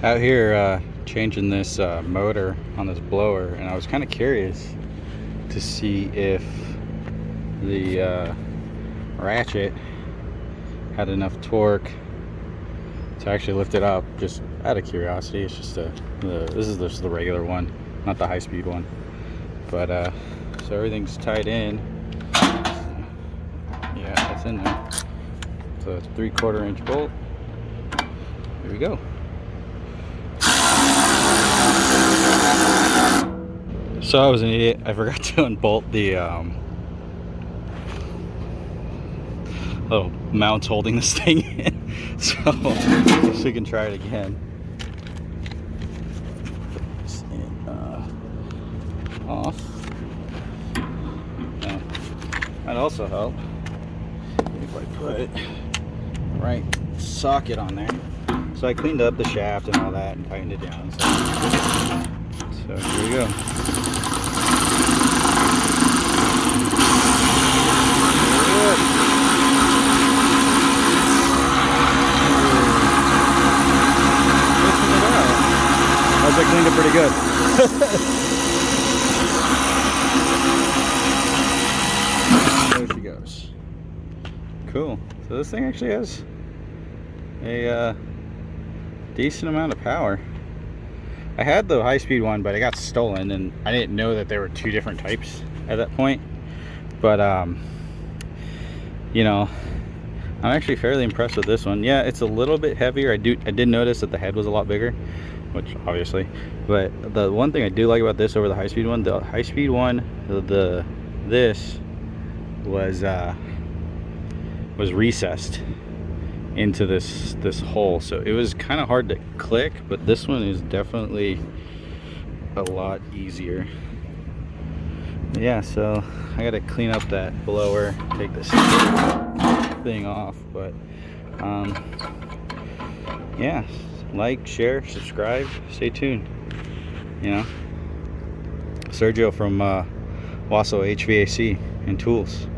Out here changing this motor on this blower, and I was kind of curious to see if the ratchet had enough torque to actually lift it up, just out of curiosity. It's just this is just the regular one, not the high-speed one. But so everything's tied in. Yeah, it's in there. So it's a 3/4 inch bolt. Here we go. So I was an idiot. I forgot to unbolt the little mounts holding this thing in. So I guess we can try it again. Put this in, off. Now, that'd also help if I put the right socket on there. So I cleaned up the shaft and all that and tightened it down. So here we go. I cleaned it pretty good. There she goes. Cool. So this thing actually has a decent amount of power. I had the high-speed one, but it got stolen, and I didn't know that there were two different types at that point. But you know, I'm actually fairly impressed with this one. Yeah, it's a little bit heavier. I did notice that the head was a lot bigger, which obviously, but the one thing I do like about this over the high-speed one, this was recessed into this hole, so it was kind of hard to click, but this one is definitely a lot easier. Yeah, so I gotta clean up that blower, take this thing off, but yeah, like, share, subscribe, stay tuned. You know, Sergio from Wasso HVAC and Tools.